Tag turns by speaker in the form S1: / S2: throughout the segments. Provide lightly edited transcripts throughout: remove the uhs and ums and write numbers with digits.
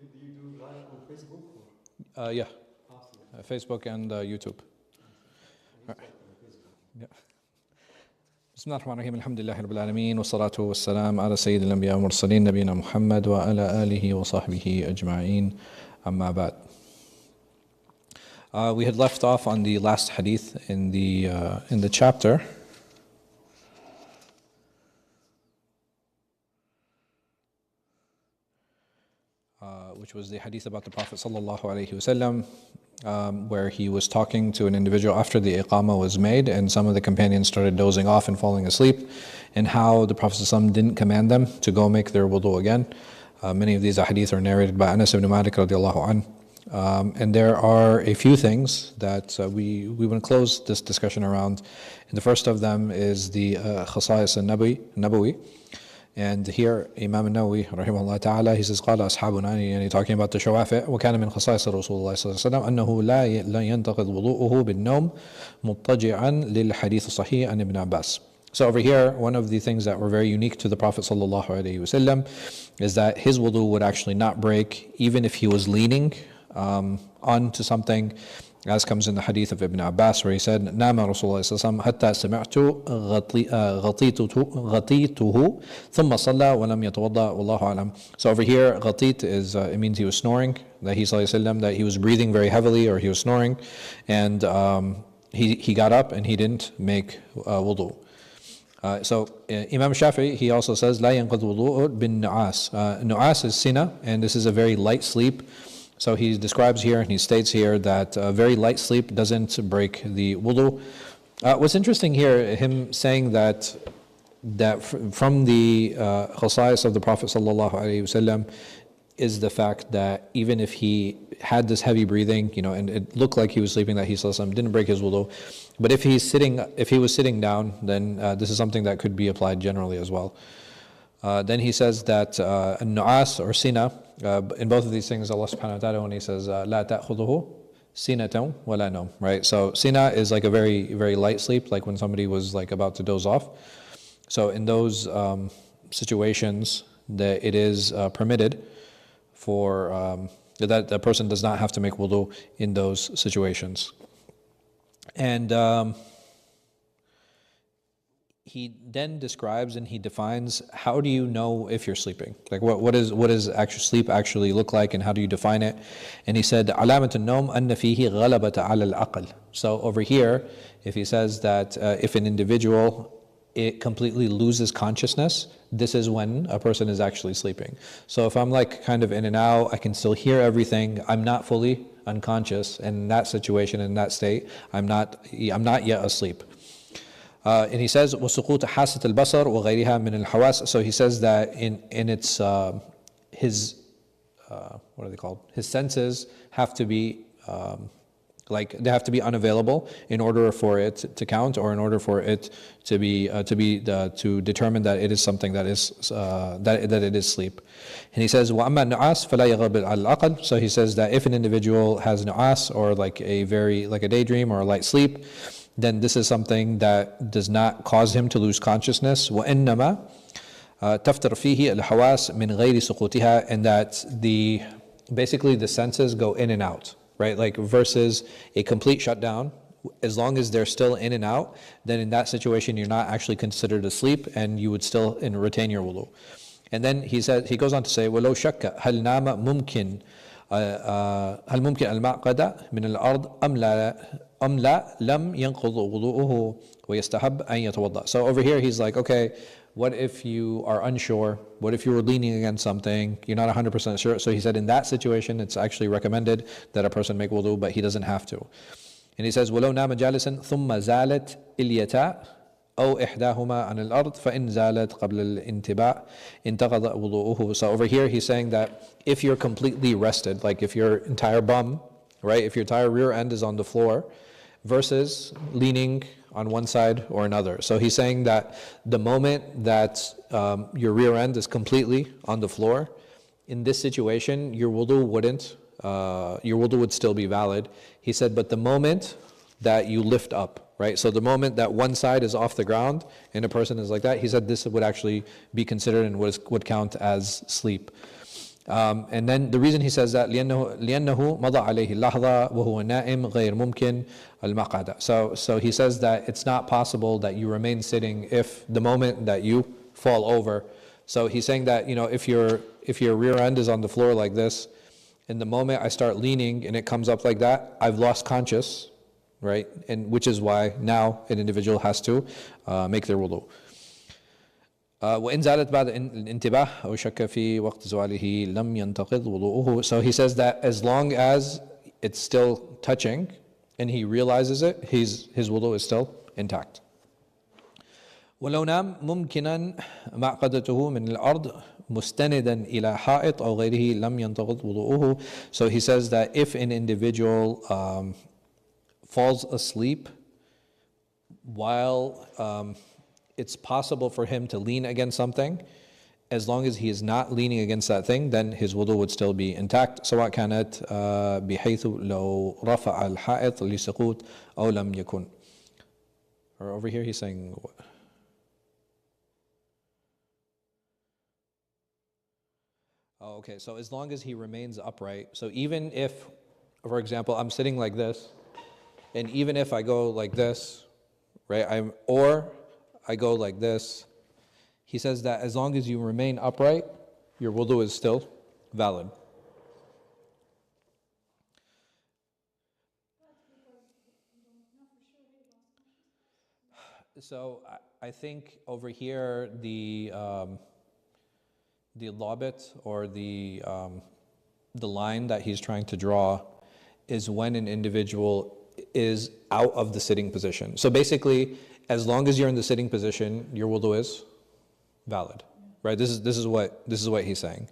S1: you do live on Facebook?
S2: Yeah, Facebook and YouTube. Yeah. بسم الله الرحمن الرحيم الحمد لله رب العالمين والصلاة والسلام على سيد الأنبياء والمرسلين نبينا محمد وعلى آله وصحبه أجمعين أما بعد. We had left off on the last hadith in the chapter. Which was the hadith about the Prophet sallallahu alaihi wasallam, where he was talking to an individual after the iqamah was made, and some of the companions started dozing off and falling asleep, and how the Prophet sallallahu alaihi wasallam didn't command them to go make their wudu again. Many of these hadith are narrated by Anas ibn Malik radiallahu anh. And there are a few things that we want to close this discussion around. And the first of them is the khasa'is al-nabawi. And here Imam al-Nawawi rahimahullah ta'ala, he says قال أصحابنا, يعني talking about the شوافع وكان من خصائص رسول الله صلى الله عليه وسلم أنه لا ينتقض وضوءه بالنوم مضطجعا للحديث الصحيح عن ابن عباس. So over here, one of the things that were very unique to the Prophet sallallahu alaihi wasallam is that his wudu would actually not break even if he was leaning onto something, as comes in the hadith of Ibn Abbas, where he said, نام رسول الله صلى الله عليه وسلم حتى سمعت غطيته ثم صلى ولم يتوضأ والله أعلم. So over here, غطيت is, it means he was snoring, that he صلى الله عليه وسلم, that he was breathing very heavily, or he was snoring, and he got up and he didn't make wudu. So Imam Shafi'i, he also says لا ينقض وضوء بالنعاس. Nu'as is sina, and this is a very light sleep. So he describes here, and he states here, that very light sleep doesn't break the wudu. What's interesting here, him saying that from the khasa'is of the Prophet sallallahu alaihi wasallam is the fact that even if he had this heavy breathing, and it looked like he was sleeping, that he didn't break his wudu. But if he was sitting down, then this is something that could be applied generally as well. Then he says that nu'as or sina, in both of these things, Allah subhanahu wa ta'ala, when he says لا تأخذه سنة ولا نوم, right? So sina is like a very, very light sleep, like when somebody was like about to doze off. So in those situations, that it is permitted for that the person does not have to make wudu in those situations. And he then describes and he defines, how do you know if you're sleeping? Like what does actual sleep actually look like, and how do you define it? And he said, علامة النوم أن فيه غلبة على العقل. So over here, if he says that if an individual it completely loses consciousness, this is when a person is actually sleeping. So if I'm like kind of in and out, I can still hear everything, I'm not fully unconscious, and in that situation, in that state, I'm not yet asleep. And he says وسقوط حاسة البصر وغيرها من الحواس. So he says that in its his what are they called? His senses have to be they have to be unavailable in order for it to count, or in order for it to determine that it is something that is that it is sleep. And he says وأما النعاس فلا يغلب على العقل. So he says that if an individual has nu'as, or like a daydream or a light sleep, then this is something that does not cause him to lose consciousness. وإنما تفتر فيه الحواس من غير سقوطها, and that basically the senses go in and out, right? Like versus a complete shutdown. As long as they're still in and out, then in that situation you're not actually considered asleep, and you would still retain your wudu. And then he goes on to say ولو شك هل نام ممكن هل ممكن المعقدة من الأرض أم لا لم ينقض وضوءه ويستحب أن يتوضأ. So over here he's like, okay, what if you are unsure? What if you were leaning against something? You're not 100% sure. So he said in that situation it's actually recommended that a person make wudu, but he doesn't have to. And he says ولو نام جالسا ثم زالت اليتاء أو إحداهما عن الأرض فإن زالت قبل الانتباع انتقض وضوءه. So over here he's saying that if you're completely rested, like if your entire bum, right, if your entire rear end is on the floor, versus leaning on one side or another. So he's saying that the moment that your rear end is completely on the floor, in this situation, your wudu would still be valid. He said, but the moment that you lift up, right? So the moment that one side is off the ground and a person is like that, he said this would actually be considered and would count as sleep. And then the reason he says that لأنه مضى عليه اللحظة وهو نائم غير ممكن المقعدة. So he says that it's not possible that you remain sitting if the moment that you fall over. So he's saying that, if your rear end is on the floor like this, and the moment I start leaning and it comes up like that, I've lost conscious, right? And which is why now an individual has to make their wudu. وإن زالت بعد الانتباه أو شك في وقت زواله لم ينتقض وضوءه. So he says that as long as it's still touching and he realizes it, his wudu is still intact. ولو نام ممكنا معقدته من الأرض مستندا إلى حائط أو غيره لم ينتقض وضوءه. So he says that if an individual falls asleep while it's possible for him to lean against something, as long as he is not leaning against that thing, then his wudu would still be intact. سواء كانت بحيث لو رفع الحائط لسقوط أو لم يكن. Or over here he's saying what? Oh, okay, so as long as he remains upright, so even if, for example, I'm sitting like this, and even if I go like this, right, or I go like this, he says that as long as you remain upright, your wudu is still valid. So I think over here the lobit or the line that he's trying to draw is when an individual is out of the sitting position. So basically, as long as you're in the sitting position, your wudu is valid, right? This is what he's saying,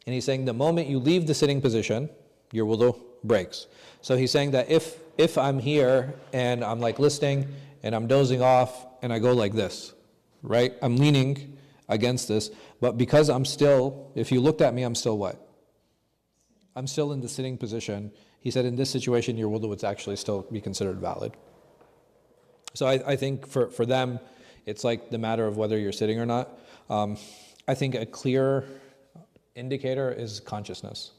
S2: and he's saying the moment you leave the sitting position, your wudu breaks. So he's saying that if I'm here and I'm like listening and I'm dozing off and I go like this, right? I'm leaning against this, but because I'm still, if you looked at me, I'm still what? I'm still in the sitting position. He said in this situation, your wudu would actually still be considered valid. So I think for them, it's like the matter of whether you're sitting or not. I think a clear indicator is consciousness.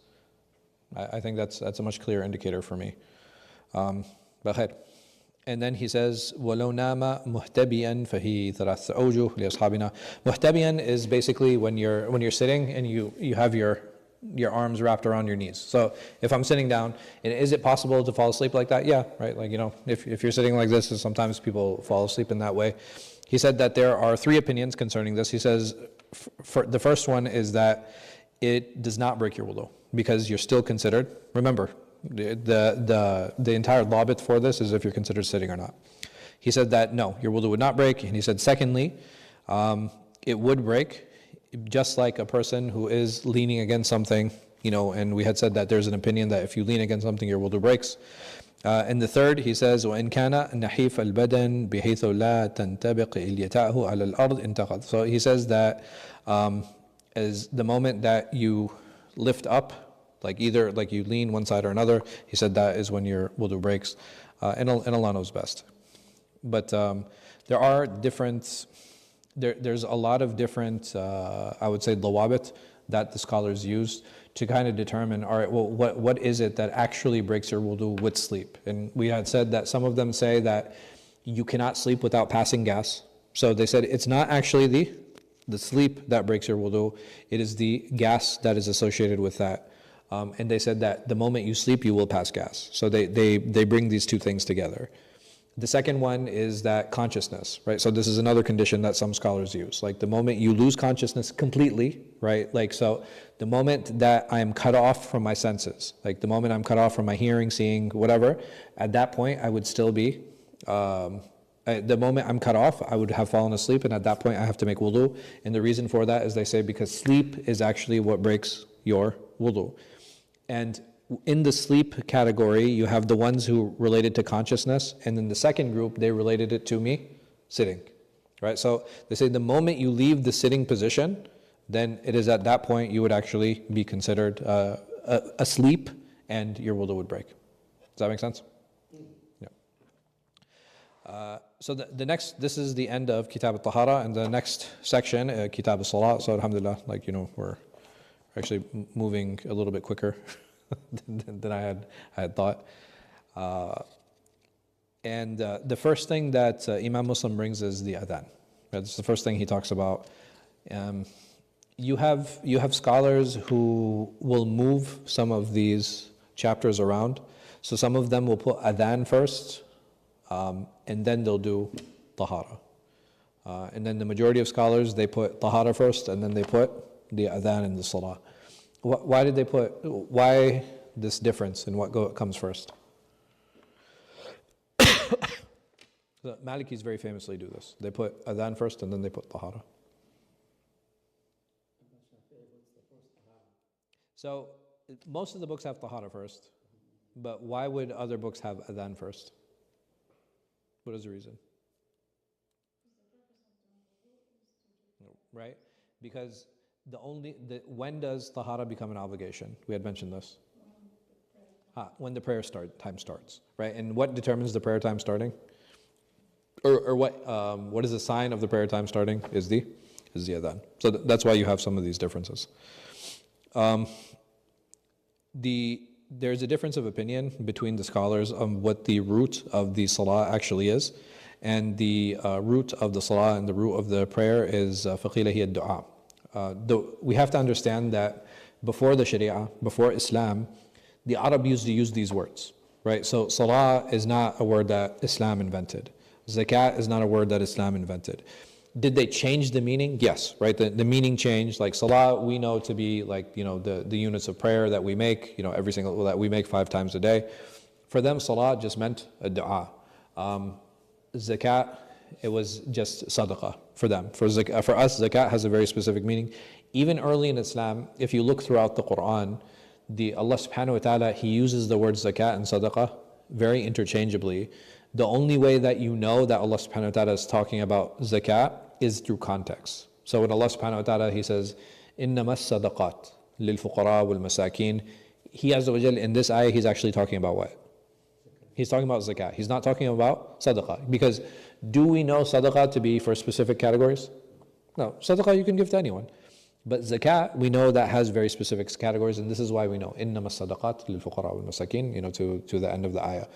S2: I think that's a much clearer indicator for me. And then he says, وَلَوْ نَامَ مُهْتَبِيًا فَهِي ثَلَاثَ أَوْجُهْ لِأَصْحَابِنَا. Muhtabiyan is basically when you're sitting and you have your arms wrapped around your knees. So if I'm sitting down, and is it possible to fall asleep like that? Yeah, right? Like, if you're sitting like this, sometimes people fall asleep in that way. He said that there are three opinions concerning this. He says, the first one is that it does not break your wudu because you're still considered, remember, the entire lobit for this is if you're considered sitting or not. He said that no, your wudu would not break. And he said secondly, it would break just like a person who is leaning against something, and we had said that there's an opinion that if you lean against something, your wudu breaks. And the third, he says, وَإِنْ كَانَ نَحِيفَ الْبَدَنِ بِحَيْثُ لَا تَنْتَبِقِ إِلْيَتَاهُ عَلَى الْأَرْضِ انْتَقَض. So he says that as the moment that you lift up, like either like you lean one side or another, he said that is when your wudu breaks, and Allah knows best. But there are different, there's a lot of different, I would say, dawabit that the scholars use to kind of determine, all right, well, what is it that actually breaks your wudu with sleep? And we had said that some of them say that you cannot sleep without passing gas. So they said it's not actually the sleep that breaks your wudu, it is the gas that is associated with that. And they said that the moment you sleep, you will pass gas. So they bring these two things together. The second one is that consciousness, right? So this is another condition that some scholars use. Like the moment you lose consciousness completely, right? Like, so the moment that I am cut off from my senses, like the moment I'm cut off from my hearing, seeing, whatever, at that point I would still be, the moment I'm cut off, I would have fallen asleep, and at that point I have to make wudu. And the reason for that is they say because sleep is actually what breaks your wudu. And in the sleep category, you have the ones who related to consciousness, and in the second group, they related it to me sitting, right? So they say the moment you leave the sitting position, then it is at that point you would actually be considered asleep, and your wudu would break. Does that make sense? Yeah. So the next, this is the end of Kitab al-Tahara, and the next section, Kitab al-Salat. So alhamdulillah, we're actually moving a little bit quicker than I had thought. And the first thing that Imam Muslim brings is the adhan. That's the first thing he talks about. You have scholars who will move some of these chapters around. So some of them will put adhan first, and then they'll do tahara. And then the majority of scholars, they put tahara first, and then they put the adhan and the salah. Why this difference in what comes first? The Malikis very famously do this. They put adhan first, and then they put tahara. So most of the books have tahara first, but why would other books have adhan first? What is the reason? Right? Because when does tahara become an obligation? We had mentioned this. When the prayer time starts, right? And what determines the prayer time starting? Or what is the sign of the prayer time starting? Is the adhan. So that's why you have some of these differences. There's a difference of opinion between the scholars on what the root of the salah actually is, and the root of the salah and the root of the prayer is فَقِيلَ هِيَ الدُّعَاء. We have to understand that before the Sharia, before Islam, the Arab used to use these words, right? So salah is not a word that Islam invented. Zakat is not a word that Islam invented. Did they change the meaning? Yes, right? The meaning changed. Like salah, we know to be like, the units of prayer that we make, every single, that we make 5 times a day. For them, salah just meant a dua. Zakat, it was just sadaqah for them. For us, zakat has a very specific meaning. Even early in Islam, if you look throughout the Quran, Allah subhanahu wa ta'ala, He uses the words zakat and sadaqah very interchangeably. The only way that you know that Allah subhanahu wa ta'ala is talking about zakat is through context. So when Allah subhanahu wa ta'ala, He says, إِنَّمَا الصَّدَقَاتِ لِلْفُقَرَاءِ وَالْمَسَاكِينَ, He Azza wa Jal, in this ayah, He's actually talking about what? He's talking about zakat. He's not talking about sadaqah. Because do we know sadaqah to be for specific categories? No, sadaqah you can give to anyone. But zakat, we know that has very specific categories, and this is why we know إِنَّمَا الصَّدَقَاتِ لِلْفُقَرَاءِ وَالْمَسَاكِينَ, to the end of the ayah.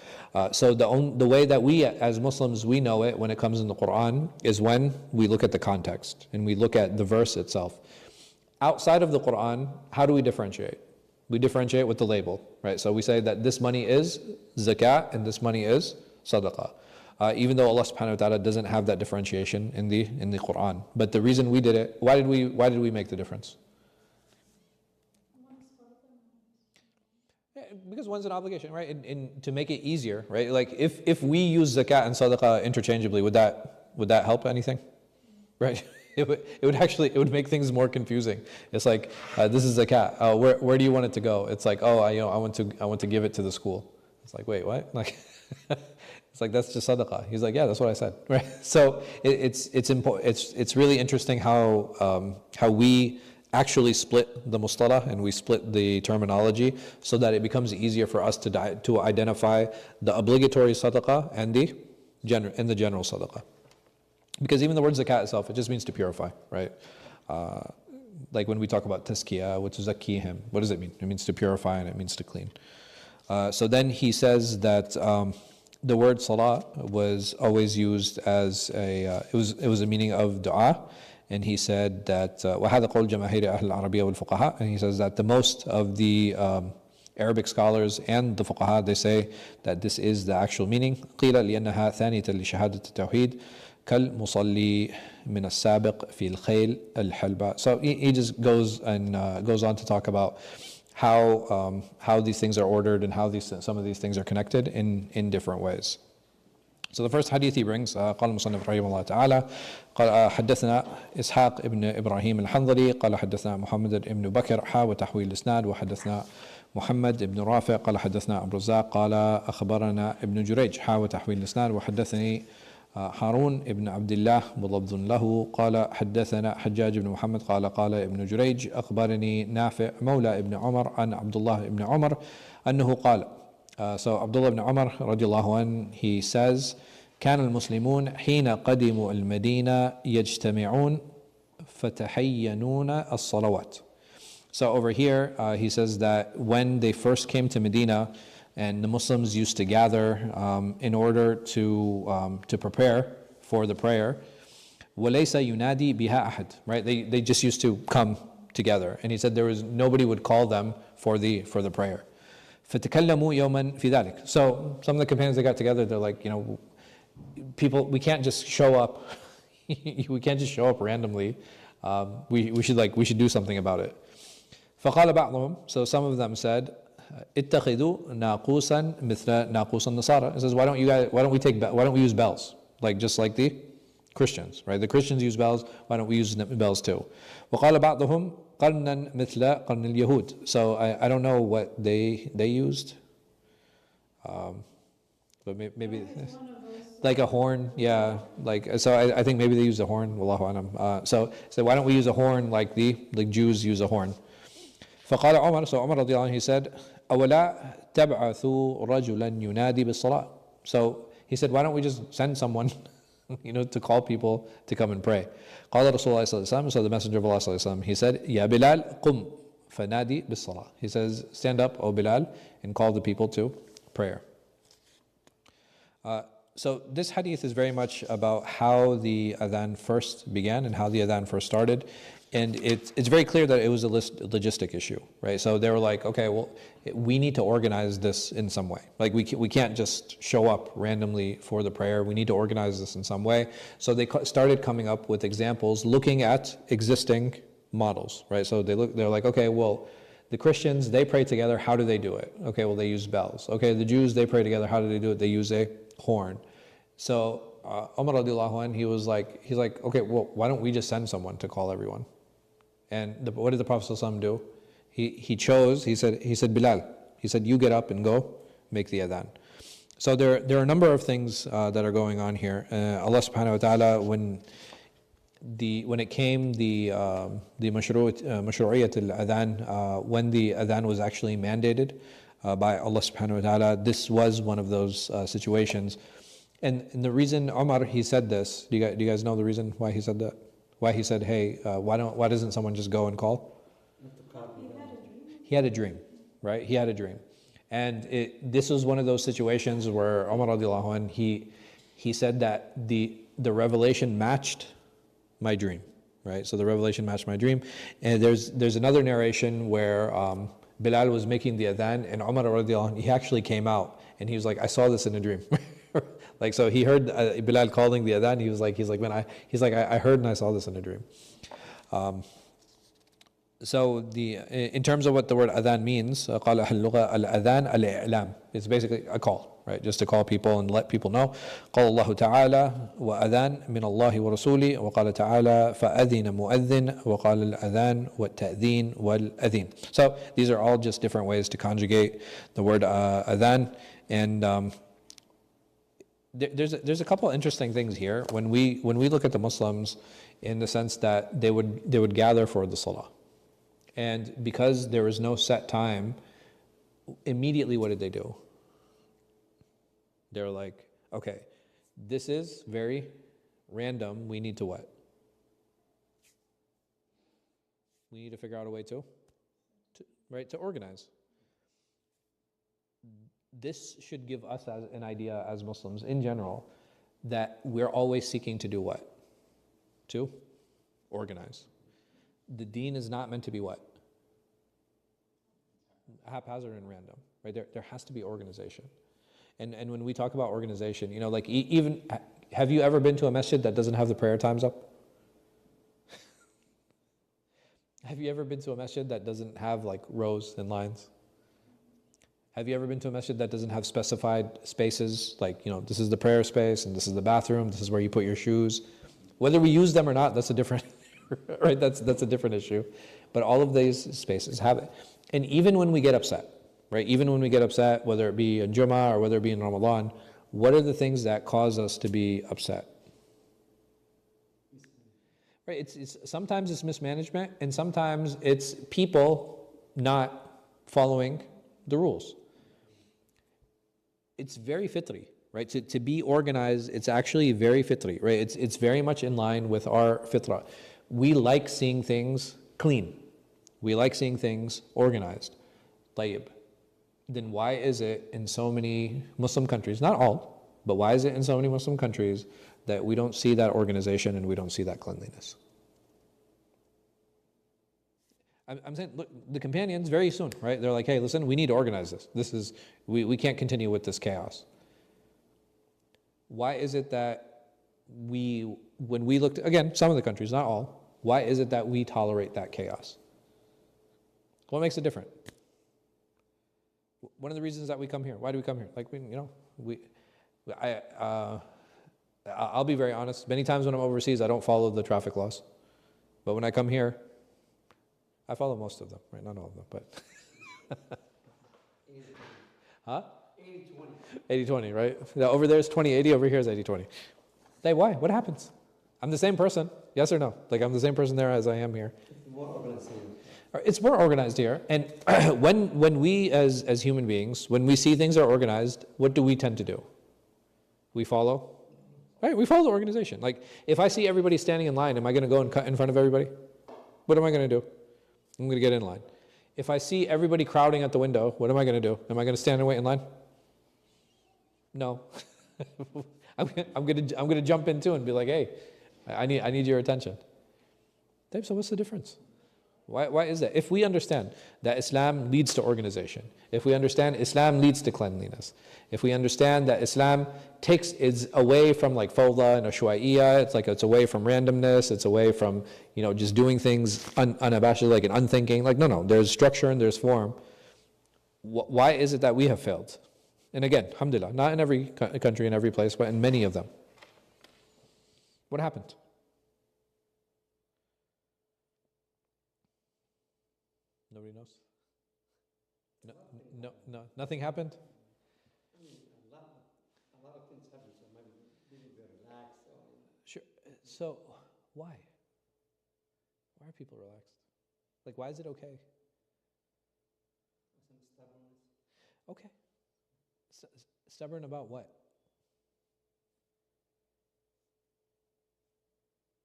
S2: So the way that we as Muslims, we know it when it comes in the Quran is when we look at the context and we look at the verse itself. Outside of the Quran, how do we differentiate? We differentiate with the label, right? So we say that this money is zakat and this money is sadaqah. Even though Allah subhanahu wa ta'ala doesn't have that differentiation in the Quran. But the reason we did it, why did we make the difference? Yeah, because one's an obligation, right? And to make it easier, right? Like if we use zakat and sadaqah interchangeably, would that help anything? Right? It would make things more confusing. It's like this is zakat. Where do you want it to go? It's like, I want to give it to the school. It's like, wait, what? Like it's like, that's just sadaqah. He's like, yeah, that's what I said, right? So it's really interesting how we actually split the mustalah and we split the terminology so that it becomes easier for us to identify the obligatory sadaqah and the general sadaqah. Because even the word zakat itself, it just means to purify, right? Like when we talk about tazkiyah, which is zakihim, what does it mean? It means to purify and it means to clean. So then he says that the word salah was always used as it was a meaning of dua, and he said that وَهَذَا قَوْلُ جَمَاهِيرِ أَهْلِ الْعَرَبِيَّةِ وَالْفُقَهَاءِ, and he says that the most of the Arabic scholars and the fuqaha, they say that this is the actual meaning. قِيلَ لِأَنَّهَا ثَانِيَةً لِشَهَادَةِ التَّوْحِيدِ كَالْمُصَلِّي مِنَ السَّابِقِ فِي الْخَيْلِ الْحَلْبَةِ. So he just goes on to talk about how these things are ordered and how some of these things are connected in different ways. So the first hadith he brings, قال المصنف رحمه الله تعالى قال حدثنا إسحاق ابن إبراهيم الحنظلي قال حدثنا محمد ابن بكر وتحويل الإسناد وحدثنا محمد ابن رافع قال حدثنا أبو الرزاق قال أخبرنا ابن جريج وتحويل الإسناد وحدثني هارون ابن عبد الله بلفظ له قال حدثنا حجاج بن محمد قال ابن جريج أخبرني نافع مولى ابن عمر عن عبد الله ابن عمر أنه قال. So Abdullah ibn Umar radiallahu anh, he says, كان المسلمون حين قدموا المدينة يجتمعون فتحينون الصلوات. So over here, he says that when they first came to Medina, and the Muslims used to gather in order to prepare for the prayer. وَلَيْسَ يُنَادِي بِهَا أَحَدٍ. Right? They just used to come together. And he said nobody would call them for the prayer. فَتَكَلَّمُوا يَوْمًا فِي ذَلِكَ. So some of the companions, they got together, they're like, people, we can't just show up. We can't just show up randomly. We should do something about it. فَقَالَ بَعْضُهُمْ. So some of them said, اتخذوا ناقوسا مثل ناقوس النصارى. It says, why don't we use bells, just like the Christians, right? The Christians use bells. Why don't we use bells too? وقال بعضهم قرنا مثل قرن اليهود. So I don't know what they used, but maybe like a horn, yeah. I think maybe they used a horn. Wallahu alam. So why don't we use a horn like the Jews use a horn? فقال عمر. So Umar رضي الله عنه, he said, أولا تبعثوا رجلا ينادي بالصلاة. So he said, why don't we just send someone, to call people to come and pray? قال رسول الله صلى الله عليه وسلم. So the Messenger of Allah صلى الله عليه وسلم, he said, يا بلال قم فنادي بالصلاة. He says, stand up, O Bilal, and call the people to prayer. So this hadith is very much about how the adhan first began and how the adhan first started. And it's very clear that it was a logistic issue, right? So they were like, okay, well, we need to organize this in some way. We can't just show up randomly for the prayer. We need to organize this in some way. So they started coming up with examples, looking at existing models, right? So they're like, okay, well, the Christians, they pray together. How do they do it? Okay, well, they use bells. Okay, the Jews, they pray together. How do they do it? They use a horn. So Umar radiallahu anh, he's like, okay, well, why don't we just send someone to call everyone? And what did the Prophet ﷺ do? He said, Bilal, he said, you get up and go make the adhan. So there are a number of things that are going on here. Allah subhanahu wa ta'ala, when it came the mashru'iyat al-adhan, when the adhan was actually mandated by Allah subhanahu wa ta'ala, this was one of those situations. And the reason Umar, he said this, do you guys know the reason why he said that? Why he said, hey, why doesn't someone just go and call? He had a dream, right? He had a dream. And this was one of those situations where Umar radiallahu anh, he said that the revelation matched my dream, right? So the revelation matched my dream. And there's another narration where Bilal was making the adhan, and Umar radiallahu anh, he actually came out and he was like, I saw this in a dream. So he heard Bilal calling the adhan. He's like, I heard and I saw this in a dream. So in terms of what the word adhan means, قال أهل اللغة الأذان الإعلام. It's basically a call, right? Just to call people and let people know. قال الله تعالى وأذان من الله ورسوله وقال تعالى فأذن مؤذن وقال الأذان والتأذين والأذين. So these are all just different ways to conjugate the word adhan. And there's a couple interesting things here when we look at the Muslims, in the sense that they would gather for the salah, and because there was no set time, immediately what did they do? They're like, okay, this is very random. We need to what? We need to figure out a way to organize. This should give us an idea as Muslims in general that we're always seeking to do what? To organize. The deen is not meant to be what? Haphazard and random, right? There has to be organization. And when we talk about organization, even, have you ever been to a masjid that doesn't have the prayer times up? Have you ever been to a masjid that doesn't have rows and lines? Have you ever been to a masjid that doesn't have specified spaces? This is the prayer space and this is the bathroom, this is where you put your shoes. Whether we use them or not, that's a different, right? That's a different issue. But all of these spaces have it. And even when we get upset, right? Even when we get upset, whether it be in Jummah or whether it be in Ramadan, what are the things that cause us to be upset? Right? Sometimes it's mismanagement, and sometimes it's people not following the rules. It's very fitri, right? To be organized, it's actually very fitri, right? It's very much in line with our fitra. We like seeing things clean. We like seeing things organized. طيب. Then why is it in so many Muslim countries, not all, but why is it in so many Muslim countries that we don't see that organization and we don't see that cleanliness? I'm saying, look, the companions very soon, right? They're like, hey, listen, we need to organize this. We can't continue with this chaos. Why is it that when we looked, again, some of the countries, not all, why is it that we tolerate that chaos? What makes it different? One of the reasons that we come here, why do we come here? Like, I'll be very honest, many times when I'm overseas, I don't follow the traffic laws. But when I come here, I follow most of them, right? Not all of them, but.
S1: 80-20.
S2: Huh?
S1: 80-20.
S2: 80-20, right? Now, over there is 20-80, over here is 80-20. Hey, why? What happens? I'm the same person, yes or no? Like, I'm the same person there as I am here.
S1: More organized.
S2: It's more organized here. And when we as human beings, when we see things are organized, what do we tend to do? We follow? Right, we follow the organization. Like, if I see everybody standing in line, am I going to go and cut in front of everybody? What am I going to do? I'm going to get in line. If I see everybody crowding at the window, what am I going to do? Am I going to stand and wait in line? No. I'm going to jump in too and be like, hey, I need your attention. So what's the difference? Why is that? If we understand that Islam leads to organization, if we understand Islam leads to cleanliness, if we understand that Islam is away from like fawda and ashwa'iyya, it's away from randomness, it's away from, just doing things unabashedly, like an unthinking, like no, there's structure and there's form. Why is it that we have failed? And again, alhamdulillah, not in every country, in every place, but in many of them. What happened? Nobody knows? No, nothing happened?
S1: I mean, a lot of things happen, so maybe people get relaxed.
S2: Sure. So, why? Why are people relaxed? Like, why is it okay?
S1: Some stubbornness.
S2: Okay. Stubborn about what?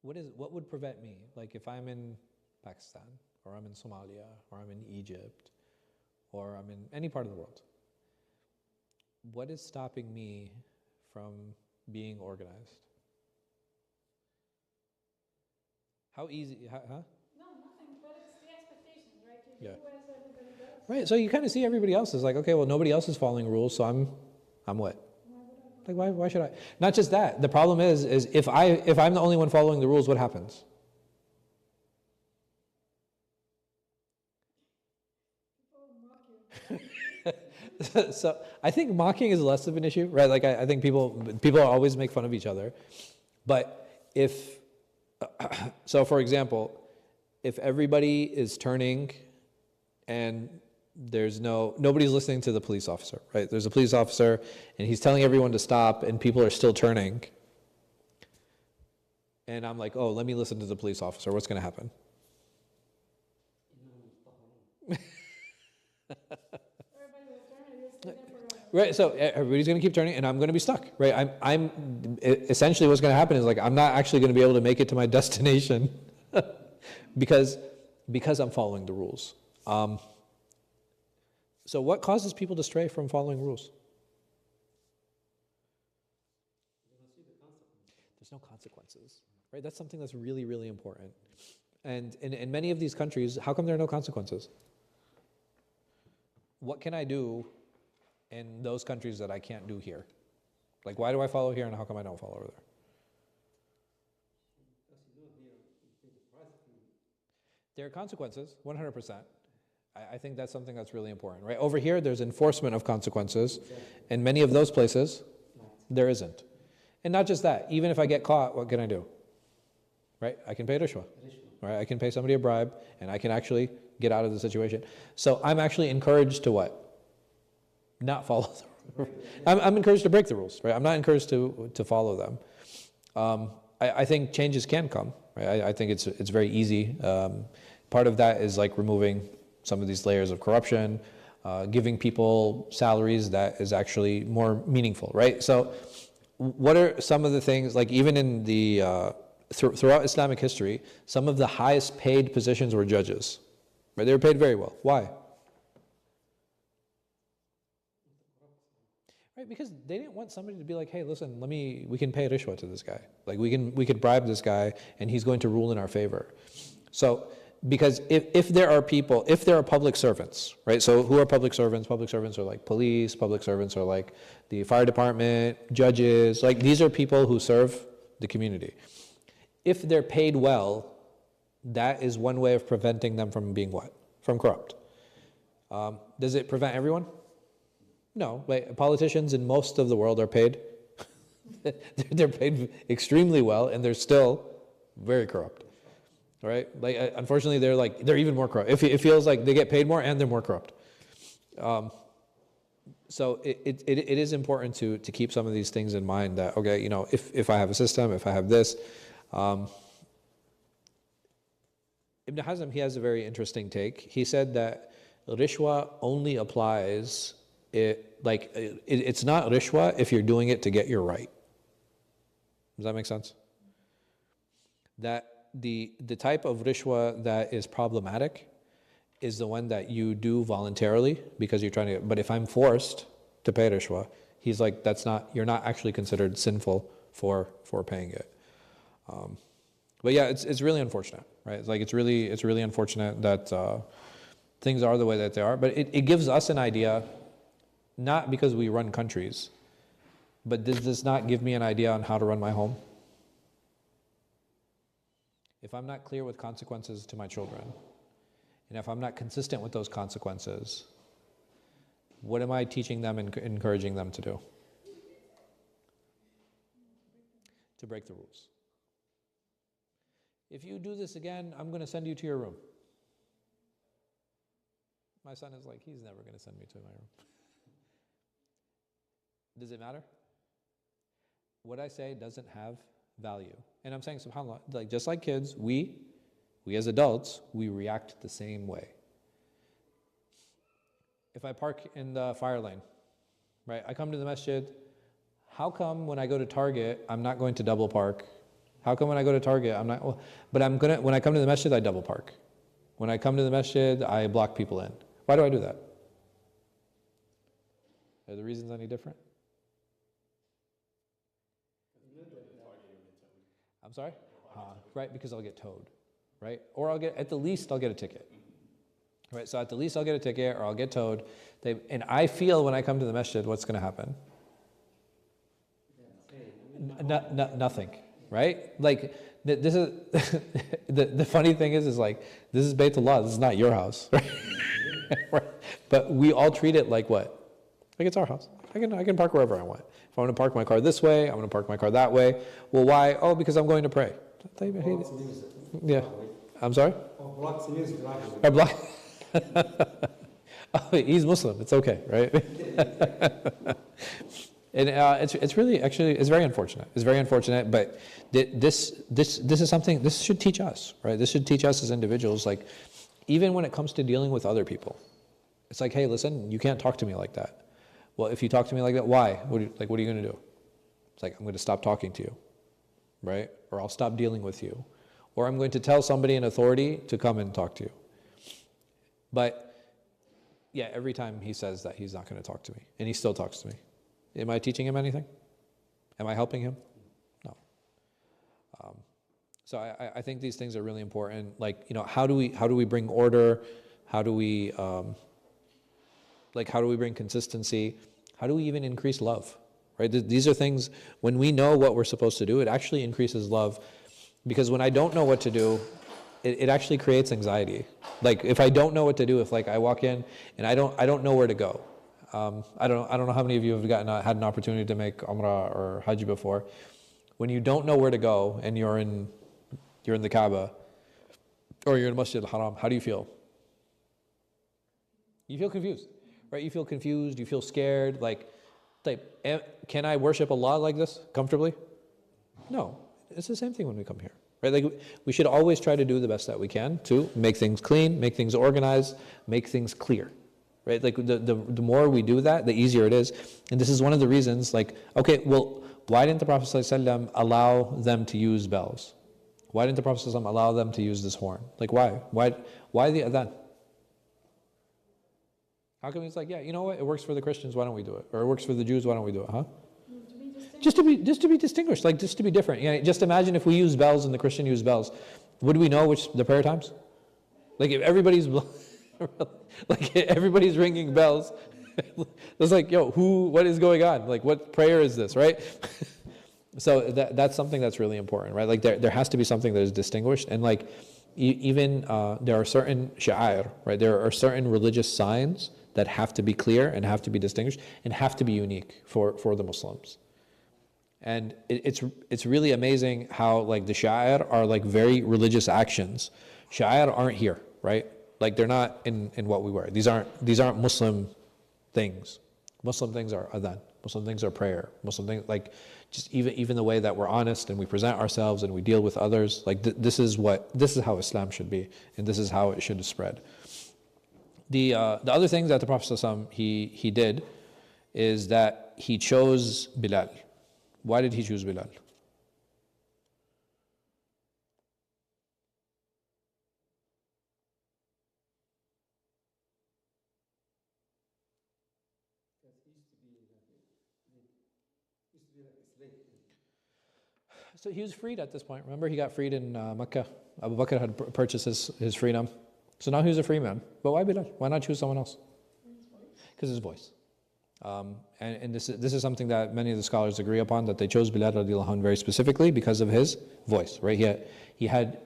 S2: What would prevent me? Like, if I'm in Pakistan, or I'm in Somalia, or I'm in Egypt, or I'm in any part of the world. What is stopping me from being organized? How easy, huh?
S3: No, nothing, but it's the expectations, right? You
S2: Yeah.
S3: do as everybody does.
S2: Right, so you kind of see everybody else is like, okay, well, nobody else is following rules, so I'm what? Like, why should I? Not just that. The problem is if I'm the only one following the rules, what happens? So I think mocking is less of an issue, right? Like I think people always make fun of each other, but so for example, if everybody is turning and nobody's listening to the police officer, right? There's a police officer and he's telling everyone to stop and people are still turning. And I'm like, oh, let me listen to the police officer. What's going to happen? Right, so everybody's going to keep turning, and I'm going to be stuck. Right, essentially what's going to happen is like I'm not actually going to be able to make it to my destination because I'm following the rules. So what causes people to stray from following rules? There's no consequences, right? That's something that's really, really important. And in many of these countries, how come there are no consequences? What can I do in those countries that I can't do here? Like, why do I follow here and how come I don't follow over there? There are consequences, 100%. I think that's something that's really important, right? Over here, there's enforcement of consequences. In many of those places, there isn't. And not just that, even if I get caught, what can I do? Right? I can pay rishwa. Right? I can pay somebody a bribe and I can actually get out of the situation. So I'm actually encouraged to what? Not follow the rules. I'm encouraged to break the rules, right? I'm not encouraged to follow them. I think changes can come, right? I think it's very easy. Part of that is like removing some of these layers of corruption, giving people salaries that is actually more meaningful, right? So what are some of the things, like even in the, throughout Islamic history, some of the highest paid positions were judges. Right? They were paid very well. Why? Right, because they didn't want somebody to be like, hey, listen, we can pay rishwa to this guy. Like we could bribe this guy and he's going to rule in our favor. So, because if there are people, if there are public servants, right? So who are public servants? Public servants are like police, public servants are like the fire department, judges, like these are people who serve the community. If they're paid well, that is one way of preventing them from being what? From corrupt. Does it prevent everyone? No, like politicians in most of the world are paid. They're paid extremely well, and they're still very corrupt. Right? Like, unfortunately, they're even more corrupt. It feels like they get paid more and they're more corrupt. So it is important to keep some of these things in mind. That okay, if I have a system, if I have this. Ibn Hazm, he has a very interesting take. He said that rishwa only applies. It's not rishwa if you're doing it to get your right. Does that make sense? That the type of rishwa that is problematic is the one that you do voluntarily because you're trying to. But if I'm forced to pay rishwa, he's like, you're not actually considered sinful for paying it. But yeah, it's really unfortunate, right? It's really unfortunate that things are the way that they are. But it gives us an idea. Not because we run countries, but does this not give me an idea on how to run my home? If I'm not clear with consequences to my children, and if I'm not consistent with those consequences, what am I teaching them and encouraging them to do? To break the rules. If you do this again, I'm going to send you to your room. My son is like, he's never going to send me to my room. Does it matter? What I say doesn't have value. And I'm saying, subhanAllah, like just like kids, we as adults, we react the same way. If I park in the fire lane, right, I come to the masjid, how come when I go to Target, I'm not going to double park? How come when I go to Target, I'm not, when I come to the masjid, I double park. When I come to the masjid, I block people in. Why do I do that? Are the reasons any different? I'm sorry? Right, because I'll get towed, right? Or at the least I'll get a ticket. Right, so at the least I'll get a ticket or I'll get towed. And I feel when I come to the masjid, what's going to happen? Nothing, right? Like, this is, the funny thing is like, this is Baytullah, this is not your house, right? But we all treat it like what? Like it's our house. I can park wherever I want. If I want to park my car this way, I want to park my car that way. Well, why? Oh, because I'm going to pray. Yeah. I'm sorry? I block. Oh, he's Muslim. It's okay, right? And it's really, actually, it's very unfortunate. It's very unfortunate, but this is something, this should teach us, right? This should teach us as individuals, like, even when it comes to dealing with other people. It's like, hey, listen, you can't talk to me like that. Well, if you talk to me like that, why? What are you going to do? It's like, I'm going to stop talking to you, right? Or I'll stop dealing with you. Or I'm going to tell somebody in authority to come and talk to you. But, yeah, every time he says that, he's not going to talk to me. And he still talks to me. Am I teaching him anything? Am I helping him? No. So I think these things are really important. Like, how do we bring order? How do we bring consistency? How do we even increase love? Right? These are things, when we know what we're supposed to do, it actually increases love. Because when I don't know what to do, it actually creates anxiety. Like, if I don't know what to do, if like I walk in and I don't know where to go. I don't know how many of you have had an opportunity to make Umrah or Hajj before. When you don't know where to go and you're in the Kaaba or you're in Masjid al-Haram, how do you feel? You feel confused, right? You feel confused, you feel scared, like, can I worship Allah like this comfortably? No, it's the same thing when we come here, right? Like, we should always try to do the best that we can to make things clean, make things organized, make things clear, right? Like, the more we do that, the easier it is. And this is one of the reasons, like, okay, well, why didn't the Prophet ﷺ allow them to use bells? Why didn't the Prophet ﷺ allow them to use this horn? Like, why? Why the adhan? How come it's like, yeah, you know what? It works for the Christians. Why don't we do it? Or it works for the Jews. Why don't we do it? Huh?
S3: To be distinct.
S2: Just to be distinguished, like just to be different. Yeah. Just imagine if we use bells and the Christian used bells. Would we know which the prayer times? Like if everybody's like everybody's ringing bells, it's like, yo, what is going on? Like what prayer is this, right? So that's something that's really important, right? Like there has to be something that is distinguished, and like even there are certain sha'air, right? There are certain religious signs that have to be clear and have to be distinguished and have to be unique for the Muslims. And it's really amazing how like the sha'air are like very religious actions. Sha'air aren't here, right? Like they're not in what we wear. These aren't Muslim things. Muslim things are adhan. Muslim things are prayer. Muslim things like just even the way that we're honest and we present ourselves and we deal with others. Like this is how Islam should be, and this is how it should spread. The other thing that the Prophet ﷺ, he did is that he chose Bilal. Why did he choose Bilal? So he was freed at this point. Remember, he got freed in Mecca. Abu Bakr had purchased his freedom. So now he's a free man. But why Bilal? Why not choose someone else? Because his voice. And this is something that many of the scholars agree upon, that they chose Bilal radiallahu anhu very specifically because of his voice, right? He had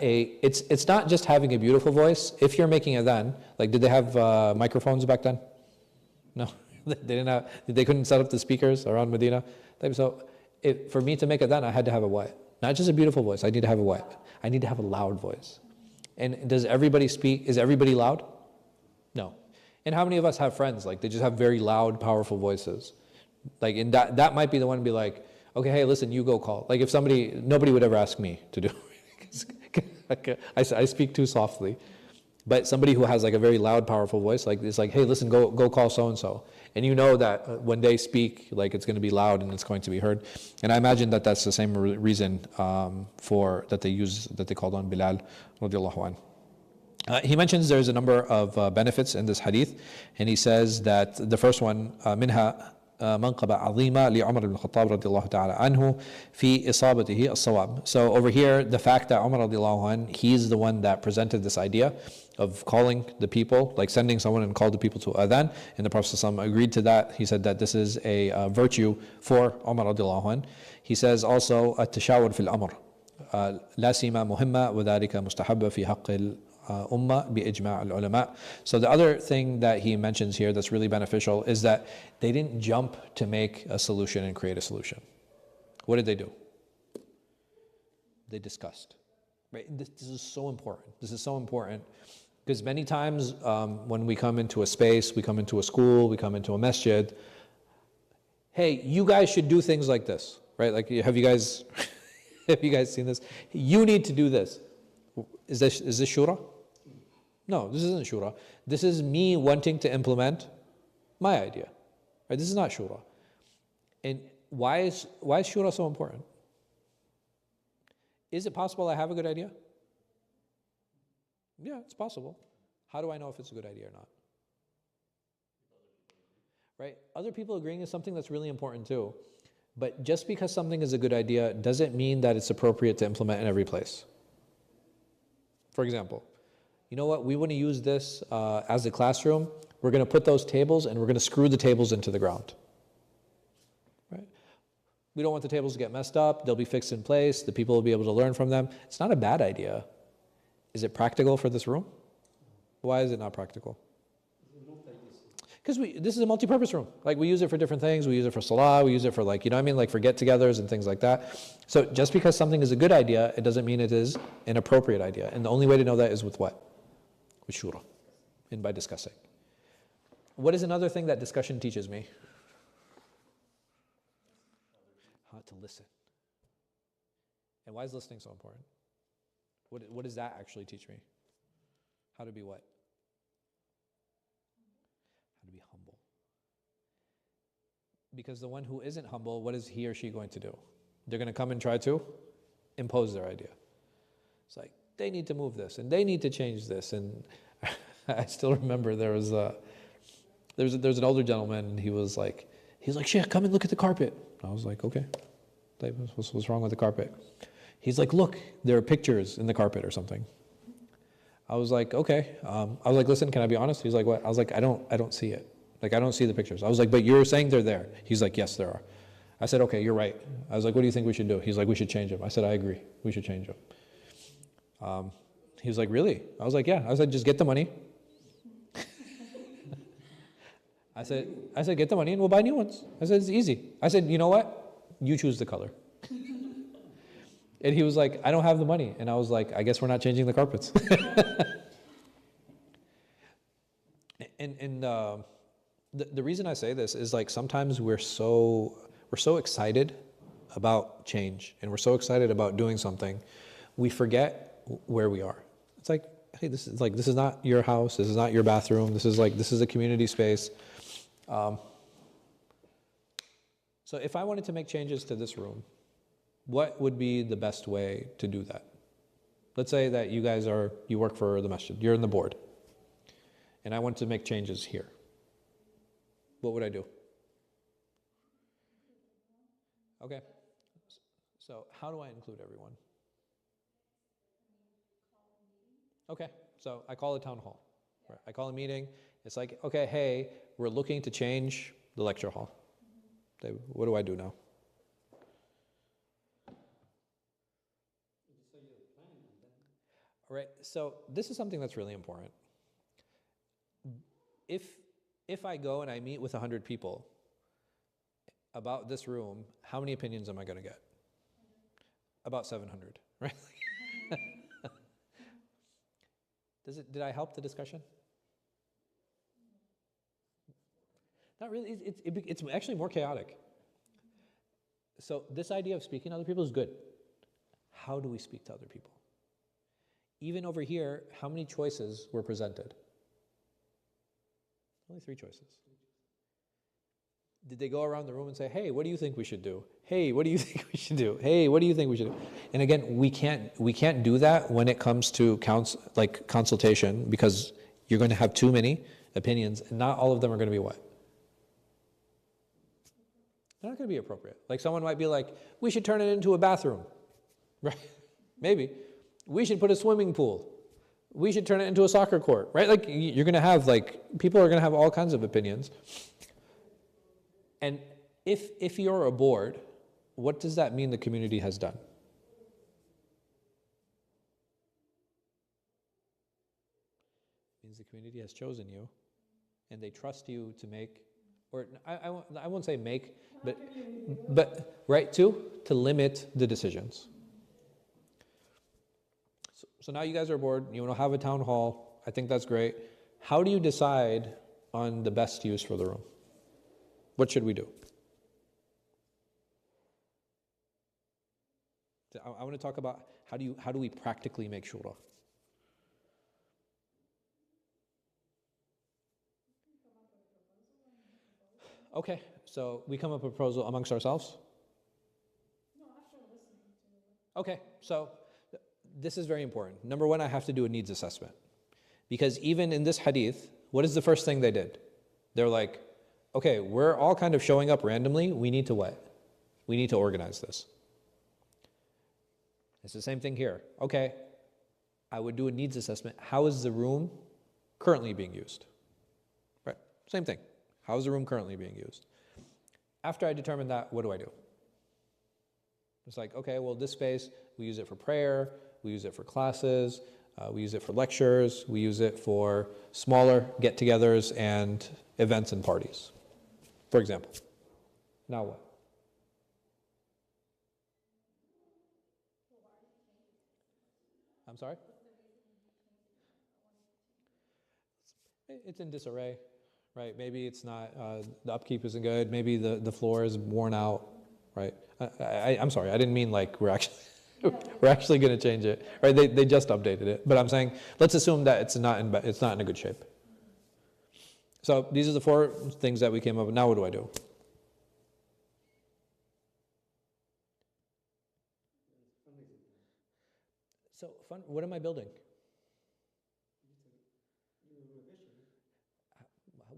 S2: it's not just having a beautiful voice. If you're making adhan, like did they have microphones back then? No, they couldn't set up the speakers around Medina. So for me to make adhan, I had to have a what? Not just a beautiful voice. I need to have a what? I need to have a loud voice. And does everybody speak? Is everybody loud? No. And how many of us have friends like they just have very loud, powerful voices? Like, and that might be the one to be like, okay, hey, listen, you go call. Like if nobody would ever ask me to do it. I speak too softly. But somebody who has like a very loud, powerful voice, like it's like, hey, listen, go call so and so, and you know that when they speak, like it's going to be loud and it's going to be heard. And I imagine that that's the same reason that they called on Bilal radiallahu anhu. He mentions there's a number of benefits in this hadith, and he says that the first one, منها منقبة عظيمة لعمر بن الخطاب رضي الله تعالى عنه في إصابته الصواب. So over here, the fact that Umar رضي الله عنه, he's the one that presented this idea of calling the people, like sending someone and call the people to adhan, and the Prophet ﷺ agreed to that. He said that this is a virtue for Umar رضي الله عنه. He says also التشاور في الأمر لا سيما مهمة وذلك مستحب في حق ummah bi-ijma' al-ulama. So the other thing that he mentions here that's really beneficial is that they didn't jump to make a solution and create a solution. What did they do? They discussed. Right? This is so important. This is so important because many times when we come into a space, we come into a school, we come into a masjid, hey, you guys should do things like this, right? Like, have you guys seen this? You need to do this. Is this shura? No, this isn't shura. This is me wanting to implement my idea. Right? This is not shura. And why is shura so important? Is it possible I have a good idea? Yeah, it's possible. How do I know if it's a good idea or not? Right? Other people agreeing is something that's really important too. But just because something is a good idea doesn't mean that it's appropriate to implement in every place. For example, you know what? We want to use this as a classroom. We're going to put those tables and we're going to screw the tables into the ground. Right? We don't want the tables to get messed up. They'll be fixed in place. The people will be able to learn from them. It's not a bad idea. Is it practical for this room? Why is it not practical? Because this is a multi-purpose room. Like we use it for different things. We use it for salah. We use it for like, you know what I mean? Like for get-togethers and things like that. So just because something is a good idea, it doesn't mean it is an appropriate idea. And the only way to know that is with what? With shura. And by discussing. What is another thing that discussion teaches me? How to listen. And why is listening so important? What does that actually teach me? How to be what? To be humble. Because the one who isn't humble, what is he or she going to do? They're going to come and try to impose their idea. It's like, they need to move this, and they need to change this. And I still remember there was There's an older gentleman, and he was like, Sheikh, come and look at the carpet. I was like, okay. Like, what's wrong with the carpet? He's like, look, there are pictures in the carpet or something. I was like, okay. I was like, listen, can I be honest? He's like, what? I was like, I don't see it. Like, I don't see the pictures. I was like, but you're saying they're there. He's like, yes, there are. I said, okay, you're right. I was like, what do you think we should do? He's like, we should change them. I said, I agree. We should change them. He was like, really? I was like, yeah. I said, just get the money. I said, get the money and we'll buy new ones. I said, it's easy. I said, you know what? You choose the color. And he was like, I don't have the money. And I was like, I guess we're not changing the carpets. And the reason I say this is like sometimes we're so excited about change and we're so excited about doing something, we forget where we are. It's like, hey, this is not your house. This is not your bathroom. This is a community space. So if I wanted to make changes to this room, what would be the best way to do that? Let's say that you work for the masjid, you're in the board, and I want to make changes here. What would I do? Okay. So how do I include everyone? Okay, so I call a town hall. Right. I call a meeting. It's like, okay, hey, we're looking to change the lecture hall. What do I do now? All right, so this is something that's really important. If I go and I meet with 100 people about this room, how many opinions am I going to get? About 700, right? Did I help the discussion? Not really. It's actually more chaotic. So this idea of speaking to other people is good. How do we speak to other people? Even over here, how many choices were presented? Only 3 choices. Did they go around the room and say, hey, what do you think we should do? Hey, what do you think we should do? Hey, what do you think we should do? And again, we can't do that when it comes to consultation, because you're going to have too many opinions, and not all of them are going to be what? They're not going to be appropriate. Like someone might be like, we should turn it into a bathroom, right? Maybe. We should put a swimming pool. We should turn it into a soccer court, right? Like you're going to have people are going to have all kinds of opinions. And if you're a board, what does that mean the community has done? It means the community has chosen you, and they trust you to make, or I won't say make, but right, to limit the decisions. So now you guys are bored, you want to have a town hall, I think that's great. How do you decide on the best use for the room? What should we do? I want to talk about how do we practically make shura? Okay, so we come up with a proposal amongst ourselves?
S3: No, after listening to.
S2: Okay, so this is very important. Number one, I have to do a needs assessment. Because even in this hadith, what is the first thing they did? They're like, okay, we're all kind of showing up randomly. We need to what? We need to organize this. It's the same thing here. Okay, I would do a needs assessment. How is the room currently being used? Right, same thing. How is the room currently being used? After I determine that, what do I do? It's like, okay, well, this space, we use it for prayer, we use it for classes, we use it for lectures, we use it for smaller get-togethers and events and parties, for example. Now what? I'm sorry? It's in disarray, right? Maybe it's not, the upkeep isn't good, maybe the floor is worn out, right? I'm sorry, I didn't mean like we're actually going to change it, right? They just updated it, but I'm saying let's assume that it's not in a good shape. So these are the 4 things that we came up with. Now what do I do? So what am I building?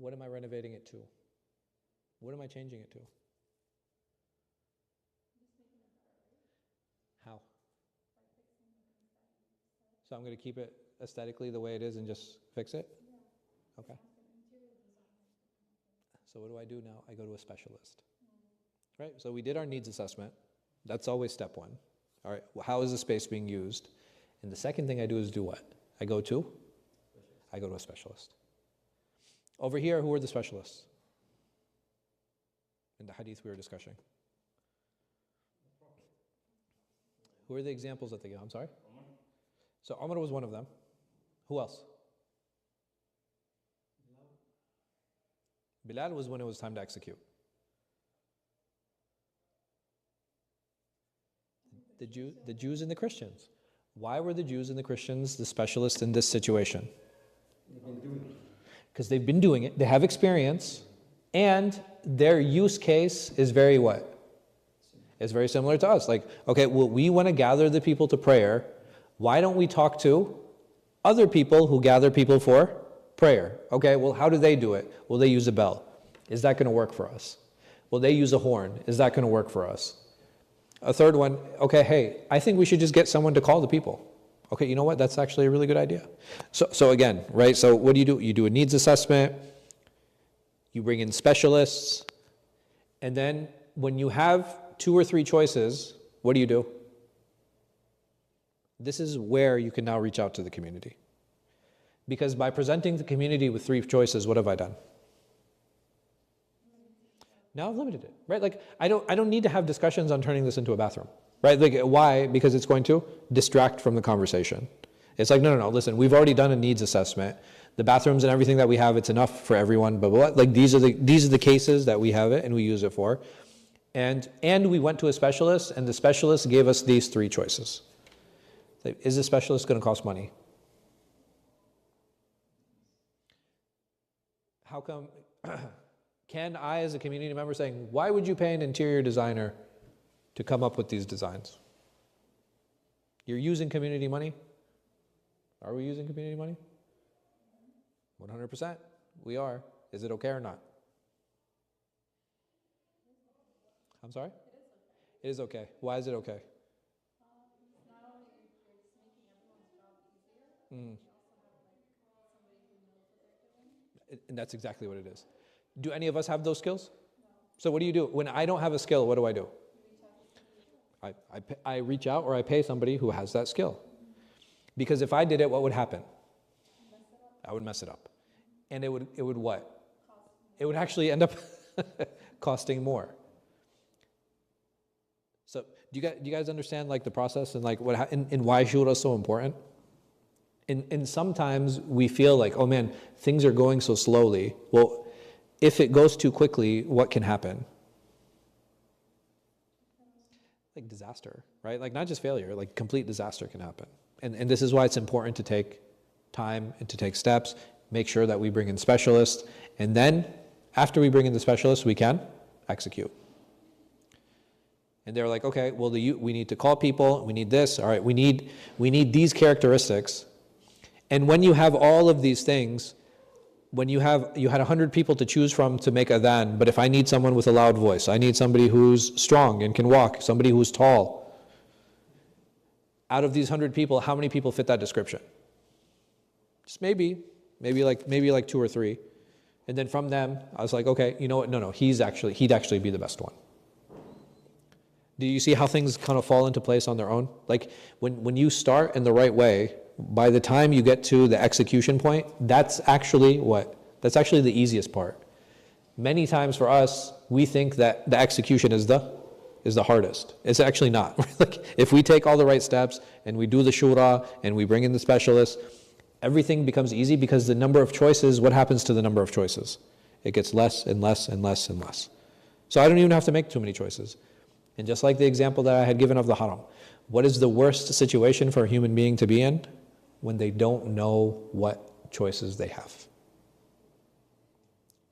S2: what am I renovating it to? What am I changing it to? How? So I'm going to keep it aesthetically the way it is and just fix it? Okay. So what do I do now? I go to a specialist. Right? So we did our needs assessment. That's always step one. All right, well, how is the space being used? And the second thing I do is do what? I go to a specialist. Over here, who are the specialists? In the hadith we were discussing. Who are the examples that they give? I'm sorry? So Umar was one of them. Who else? Bilal was when it was time to execute. The Jews and the Christians. Why were the Jews and the Christians the specialists in this situation? Because they've been doing it, they have experience, and their use case is very what? It's very similar to us. Like, okay, well, we want to gather the people to prayer. Why don't we talk to other people who gather people for prayer? Okay, well, how do they do it? Well, they use a bell. Is that going to work for us? Well, they use a horn. Is that going to work for us? A third one, okay, hey, I think we should just get someone to call the people. Okay, you know what? That's actually a really good idea. So again, right? So what do? You do a needs assessment. You bring in specialists. And then when you have 2 or 3 choices, what do? This is where you can now reach out to the community. Because by presenting the community with 3 choices, what have I done? Now I've limited it, right? Like I don't need to have discussions on turning this into a bathroom, right? Like why? Because it's going to distract from the conversation. It's like, no, listen, we've already done a needs assessment. The bathrooms and everything that we have, it's enough for everyone, but what? Like these are the cases that we have it and we use it for. And we went to a specialist and the specialist gave us these 3 choices. Like, is the specialist going to cost money? How come? Can I, as a community member, saying, why would you pay an interior designer to come up with these designs? You're using community money? Are we using community money? 100%. We are. Is it okay or not? I'm sorry? It is okay. Why is it okay?
S3: Not only you're just making everyone's job easier, you also have somebody who knows what they're doing.
S2: And that's exactly what it is. Do any of us have those skills? No. So what do? When I don't have a skill, what do? I reach out or I pay somebody who has that skill. Because if I did it, what would happen? I would mess it up. And it would what? It would actually end up costing more. So do you guys understand like the process and like and why shura is so important? And sometimes we feel like, oh man, things are going so slowly. Well, if it goes too quickly, what can happen? Like disaster, right? Like not just failure, like complete disaster can happen. And this is why it's important to take time and to take steps, make sure that we bring in specialists, and then after we bring in the specialists, we can execute. And they're like, okay, well, we need to call people, we need this, all right, we need these characteristics. And when you have all of these things, when you had 100 people to choose from to make adhan, but if I need someone with a loud voice, I need somebody who's strong and can walk, somebody who's tall. Out of these 100 people, how many people fit that description? Just maybe like 2 or 3. And then from them, I was like, okay, you know what? No, he'd actually be the best one. Do you see how things kind of fall into place on their own? Like when you start in the right way, by the time you get to the execution point, that's actually what? That's actually the easiest part. Many times for us, we think that the execution is the hardest. It's actually not. Like if we take all the right steps and we do the shura and we bring in the specialists, everything becomes easy because the number of choices, what happens to the number of choices? It gets less and less and less and less. So I don't even have to make too many choices. And just like the example that I had given of the haram, what is the worst situation for a human being to be in? When they don't know what choices they have.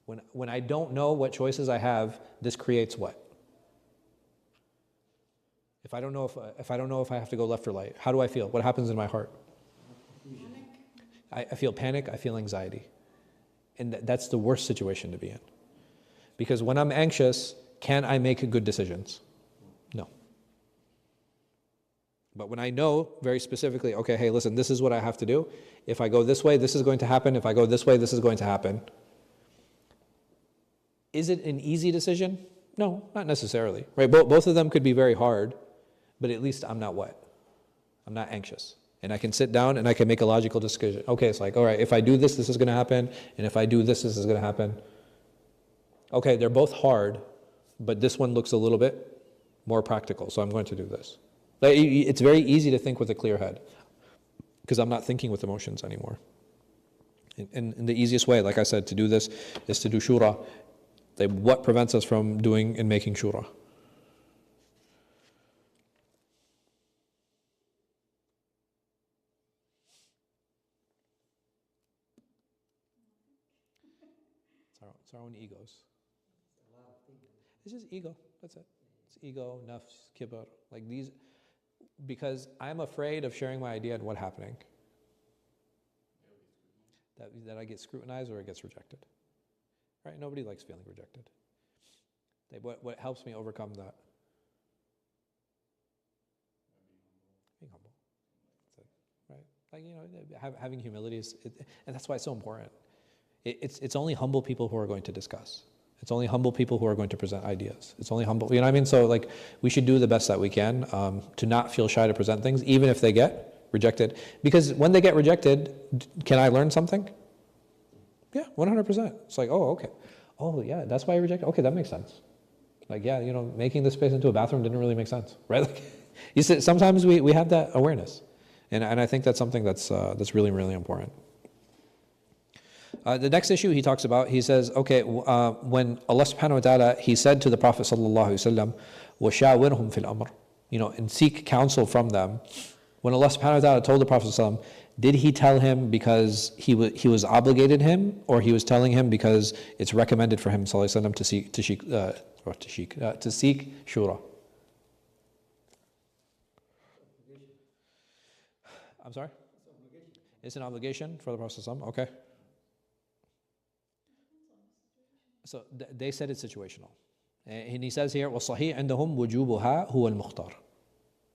S2: When I don't know what choices I have, this creates what? If I don't know if I have to go left or right, how do I feel? What happens in my heart? I feel panic, I feel anxiety. And that's the worst situation to be in. Because when I'm anxious, can I make good decisions? No. But when I know very specifically, okay, hey, listen, this is what I have to do. If I go this way, this is going to happen. If I go this way, this is going to happen. Is it an easy decision? No, not necessarily. Right? Both of them could be very hard, but at least I'm not what? I'm not anxious. And I can sit down and I can make a logical decision. Okay, it's like, all right, if I do this, this is going to happen. And if I do this, this is going to happen. Okay, they're both hard, but this one looks a little bit more practical, so I'm going to do this. Like, it's very easy to think with a clear head because I'm not thinking with emotions anymore. And the easiest way, like I said, to do this is to do shura. Like, what prevents us from doing and making shura? It's our own egos. It's just ego. That's it. It's ego, nafs, kibr. Like these, because I'm afraid of sharing my idea and what's happening. That I get scrutinized or it gets rejected. Right? Nobody likes feeling rejected. What helps me overcome that? Being humble. That's it. Right? Like, having humility is, and that's why it's so important. It's only humble people who are going to discuss. It's only humble people who are going to present ideas. It's only humble, you know what I mean? So like, we should do the best that we can to not feel shy to present things, even if they get rejected. Because when they get rejected, can I learn something? Yeah, 100%. It's like, oh, okay. Oh, yeah, that's why I rejected. Okay, that makes sense. Like, yeah, making this space into a bathroom didn't really make sense, right? Like, you see, sometimes we have that awareness. And I think that's something that's really, really important. The next issue he talks about, he says, okay, when Allah subhanahu wa ta'ala, he said to the Prophet sallallahu alaihi wasallam, وَشَاوِرْهُمْ فِي الْأَمْرِ, and seek counsel from them. When Allah subhanahu wa ta'ala told the Prophet sallallahu alaihi wasallam, did he tell him because he was obligated him, or he was telling him because it's recommended for him sallallahu alaihi wasallam to seek shura? I'm sorry? It's an obligation for the Prophet sallallahu alaihi wasallam. Okay. So they said it's situational. And he says here, وَالصَّحِيحُ عِنْدَهُمْ وُجُوبُهَا هُوَ الْمُخْتَارُ.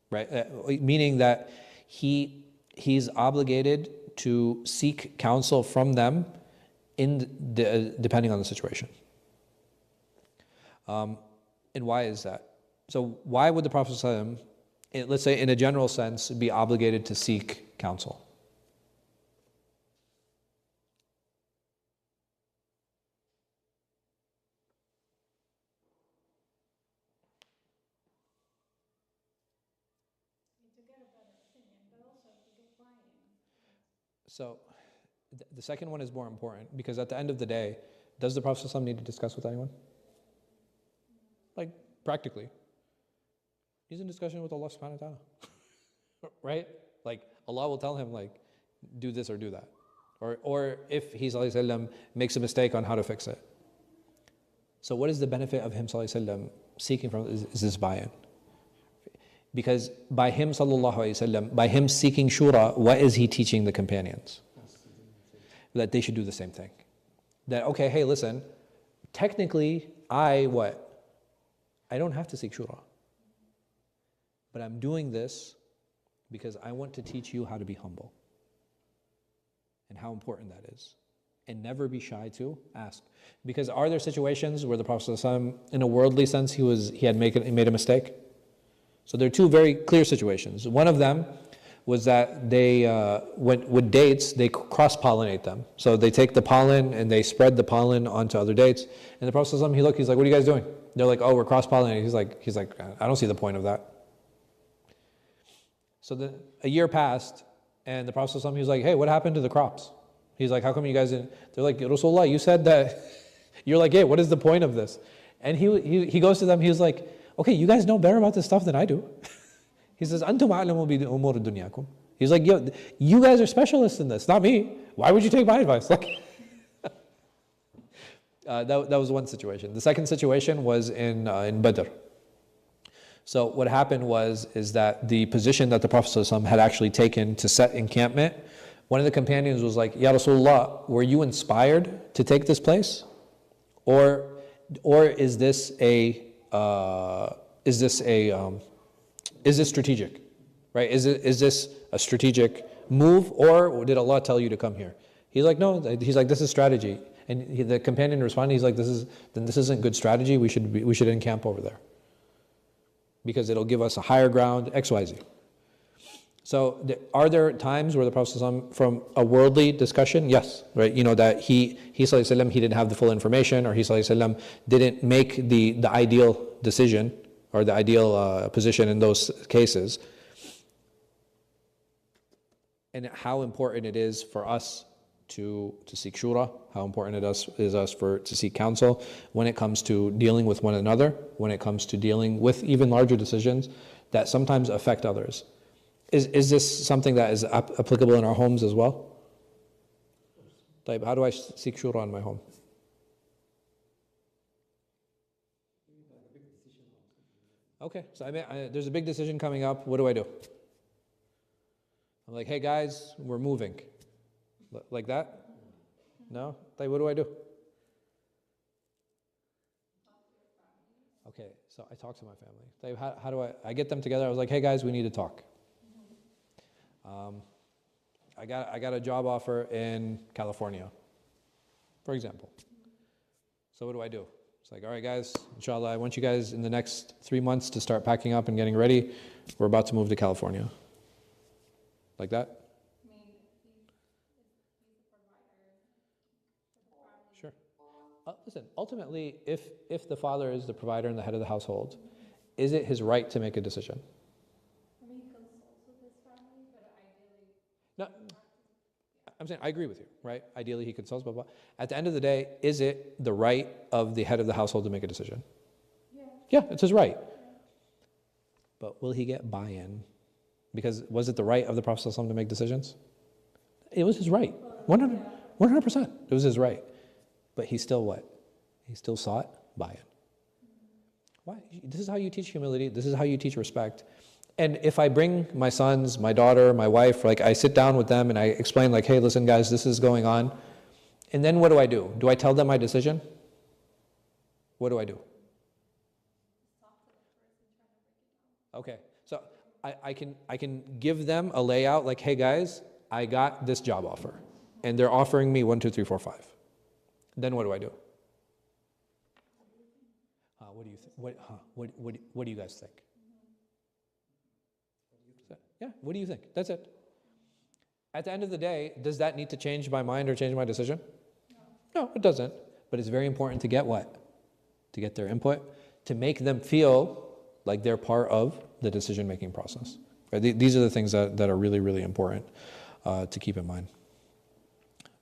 S2: Right? Meaning that he's obligated to seek counsel from them depending on the situation. And why is that? So why would the Prophet ﷺ, let's say in a general sense, be obligated to seek counsel? So the second one is more important because at the end of the day, does the Prophet ﷺ need to discuss with anyone? Like practically. He's in discussion with Allah subhanahu wa ta'ala. Right? Like Allah will tell him like, do this or do that. Or if he sallallahu alaihi wasallam makes a mistake on how to fix it. So what is the benefit of him sallallahu alaihi wasallam seeking from is this buy-in? Because by him sallallahu alaihi wasallam, by him seeking shura, what is he teaching the companions? That they should do the same thing. That, okay, hey, listen, technically, I don't have to seek shura. But I'm doing this because I want to teach you how to be humble. And how important that is. And never be shy to ask. Because are there situations where the Prophet ﷺ, in a worldly sense, he had made a mistake? So there are two very clear situations. One of them was that they, with dates, they cross-pollinate them. So they take the pollen and they spread the pollen onto other dates. And the Prophet ﷺ, he's like, what are you guys doing? They're like, oh, we're cross-pollinating. He's like, I don't see the point of that. So a year passed, and the Prophet ﷺ, he was like, hey, what happened to the crops? He's like, how come you guys didn't? They're like, Rasulullah, you said that. You're like, hey, what is the point of this? And he goes to them, he was like, okay, you guys know better about this stuff than I do. He says, Antum a'lamu bi umur dunyakum. He's like, yo, you guys are specialists in this, not me. Why would you take my advice? Like, that was one situation. The second situation was in Badr. So what happened is that the position that the Prophet ﷺ had actually taken to set encampment One of the companions was like, Ya Rasulullah, were you inspired to take this place? Or is this strategic? Right? Is this a strategic move, or did Allah tell you to come here? He's like, no. He's like, this is strategy. And the companion responded, he's like, this isn't good strategy. We should encamp over there because it'll give us a higher ground, X, Y, Z. So are there times where the Prophet ﷺ, from a worldly discussion, yes, right? You know that he didn't have the full information, or he didn't make the ideal decision or the ideal position in those cases. And how important it is for us to seek shura, how important it is to seek counsel when it comes to dealing with one another, when it comes to dealing with even larger decisions that sometimes affect others. Is this something that is applicable in our homes as well? Like, how do I seek shura in my home? Okay, so there's a big decision coming up. What do I do? I'm like, hey guys, we're moving. Like that? No? Like, what do I do? Okay, so I talk to my family. Like, how do I get them together? I was like, hey guys, we need to talk. I got a job offer in California, for example. So what do I do? It's like, all right guys, inshallah, I want you guys in the next 3 months to start packing up and getting ready. We're about to move to California. Like that? Sure. Listen, ultimately, if the father is the provider and the head of the household, is it his right to make a decision? No, I'm saying I agree with you, right? Ideally, he consults, blah, blah. At the end of the day, is it the right of the head of the household to make a decision? Yeah, it's his right. But will he get buy-in? Because was it the right of the Prophet ﷺ to make decisions? It was his right, 100%. It was his right. But he still what? He still sought buy-in. Why? This is how you teach humility. This is how you teach respect. And if I bring my sons, my daughter, my wife, like I sit down with them and I explain like, hey, listen guys, this is going on. And then what do? Do I tell them my decision? What do I do? Okay, so I can give them a layout like, hey guys, I got this job offer and they're offering me 1, 2, 3, 4, 5. Then what do I do? What do you think? What do you guys think? Yeah, what do you think? That's it. At the end of the day, does that need to change my mind or change my decision? No, it doesn't. But it's very important to get what? To get their input, to make them feel like they're part of the decision-making process. Right? These are the things that are really, really important to keep in mind.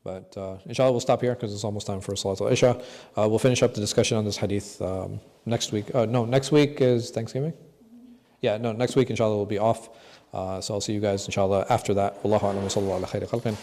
S2: But inshallah, we'll stop here because it's almost time for Salatul Isha. We'll finish up the discussion on this hadith next week. Next week is Thanksgiving? Yeah, no, next week inshallah will be off. So I'll see you guys inshallah after that. Wallahu a'lam wa sallallahu ala khayri khalqin.